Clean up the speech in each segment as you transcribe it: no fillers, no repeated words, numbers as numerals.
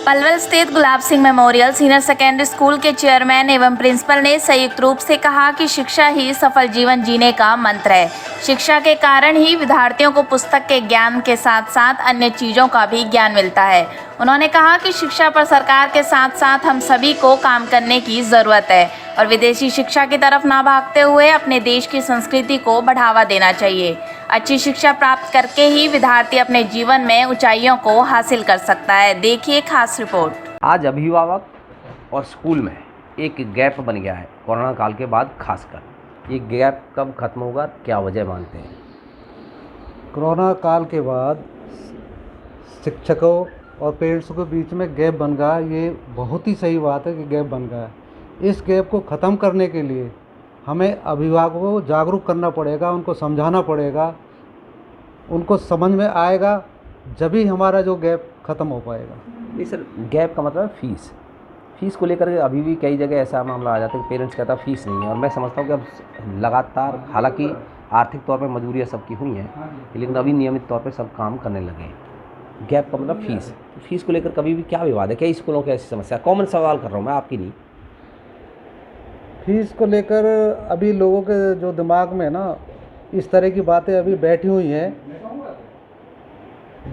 पलवल स्थित Gulab Singh memorial senior secondary school के chairman एवं प्रिंसिपल ने संयुक्त रूप से कहा कि शिक्षा ही सफल जीवन जीने का मंत्र है। शिक्षा के कारण ही विद्यार्थियों को पुस्तक के ज्ञान के साथ साथ अन्य चीज़ों का भी ज्ञान मिलता है। उन्होंने कहा कि शिक्षा पर सरकार के साथ साथ हम सभी को काम करने की ज़रूरत है और विदेशी शिक्षा की तरफ ना भागते हुए अपने देश की संस्कृति को बढ़ावा देना चाहिए। अच्छी शिक्षा प्राप्त करके ही विद्यार्थी अपने जीवन में ऊंचाइयों को हासिल कर सकता है। देखिए खास रिपोर्ट। आज अभिभावक और स्कूल में एक गैप बन गया है कोरोना काल के बाद। खासकर ये गैप कब खत्म होगा, क्या वजह मानते हैं? कोरोना काल के बाद शिक्षकों और पेरेंट्स के बीच में गैप बन गया। ये बहुत ही सही बात है कि गैप बन गया है। इस गैप को ख़त्म करने के लिए हमें अभिभावकों को जागरूक करना पड़ेगा, उनको समझाना पड़ेगा, उनको समझ में आएगा, जब ही हमारा जो गैप ख़त्म हो पाएगा। नहीं सर, गैप का मतलब फीस को लेकर अभी भी कई जगह ऐसा मामला आ जाता है कि पेरेंट्स कहता है फीस नहीं है, और मैं समझता हूँ कि अब लगातार, हालांकि आर्थिक तौर पर मजबूरियाँ सबकी हुई हैं, लेकिन अभी नियमित तौर पर सब काम करने लगे हैं। गैप का मतलब फीस को लेकर कभी भी क्या विवाद है? कई स्कूलों की ऐसी समस्या, कॉमन सवाल कर रहा हूँ मैं, आपकी नहीं। फीस को लेकर अभी लोगों के जो दिमाग में ना इस तरह की बातें अभी बैठी हुई हैं,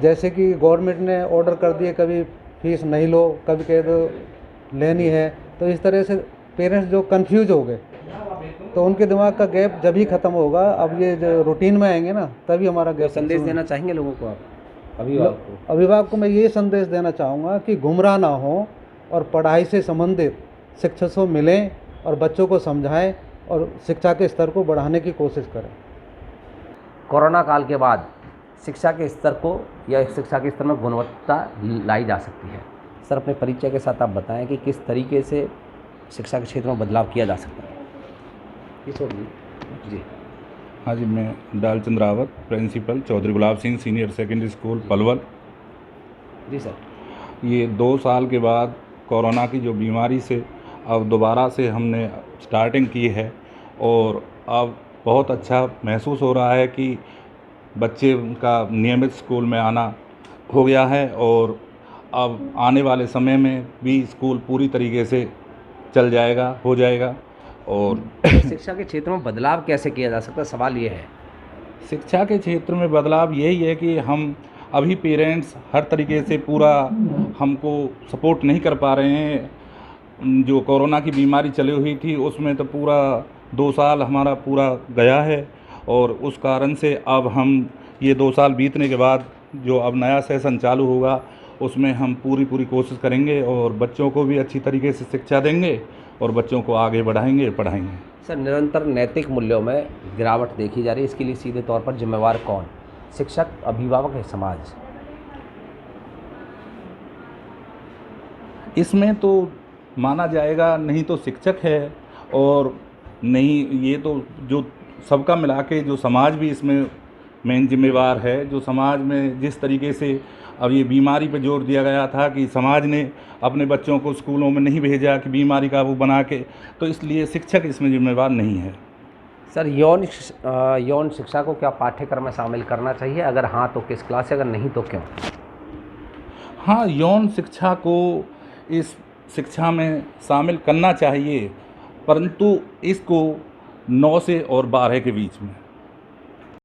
जैसे कि गवर्नमेंट ने ऑर्डर कर दिए, कभी फीस नहीं लो, कभी कह दो लेनी है, तो इस तरह से पेरेंट्स जो कंफ्यूज हो गए, तो उनके दिमाग का गैप जब ही ख़त्म होगा। अब ये जो रूटीन में आएंगे ना, तभी हमारा गैप। संदेश देना चाहेंगे लोगों को आप, अभिभावक को मैं ये संदेश देना चाहूँगा कि गुमराह ना हो और पढ़ाई से संबंधित शिक्षक से मिलें और बच्चों को समझाएं और शिक्षा के स्तर को बढ़ाने की कोशिश करें। कोरोना काल के बाद शिक्षा के स्तर को या शिक्षा के स्तर में गुणवत्ता लाई जा सकती है। सर, अपने परिचय के साथ आप बताएं कि किस तरीके से शिक्षा के क्षेत्र में बदलाव किया जा सकता है। जी हाँ जी, मैं Dalchand Rawat, principal Chaudhary Gulab Singh senior secondary school Palwal. जी सर, ये 2 साल के बाद कोरोना की जो बीमारी से अब दोबारा से हमने स्टार्टिंग की है, और अब बहुत अच्छा महसूस हो रहा है कि बच्चे का नियमित स्कूल में आना हो गया है, और अब आने वाले समय में भी स्कूल पूरी तरीके से चल जाएगा, हो जाएगा। और शिक्षा के क्षेत्र में बदलाव कैसे किया जा सकता है, सवाल ये है। शिक्षा के क्षेत्र में बदलाव यही है कि हम अभी पेरेंट्स हर तरीके से पूरा हमको सपोर्ट नहीं कर पा रहे हैं। जो कोरोना की बीमारी चली हुई थी उसमें तो पूरा 2 साल हमारा पूरा गया है, और उस कारण से अब हम ये 2 साल बीतने के बाद जो अब नया सेशन चालू होगा उसमें हम पूरी कोशिश करेंगे और बच्चों को भी अच्छी तरीके से शिक्षा देंगे और बच्चों को आगे बढ़ाएंगे, पढ़ाएंगे। सर, निरंतर नैतिक मूल्यों में गिरावट देखी जा रही है, इसके लिए सीधे तौर पर जिम्मेवार कौन? शिक्षक, अभिभावक है, समाज? इसमें तो माना जाएगा नहीं तो शिक्षक है, और नहीं ये तो जो सबका मिला के जो समाज भी इसमें मेन जिम्मेवार है। जो समाज में जिस तरीके से अब ये बीमारी पे जोर दिया गया था कि समाज ने अपने बच्चों को स्कूलों में नहीं भेजा कि बीमारी का वो बना के, तो इसलिए शिक्षक इसमें जिम्मेवार नहीं है। सर, यौन शिक्षा को क्या पाठ्यक्रम में शामिल करना चाहिए? अगर हाँ तो किस क्लास से, अगर नहीं तो क्यों? हाँ, यौन शिक्षा को इस शिक्षा में शामिल करना चाहिए, परंतु इसको 9 से और 12 के बीच में।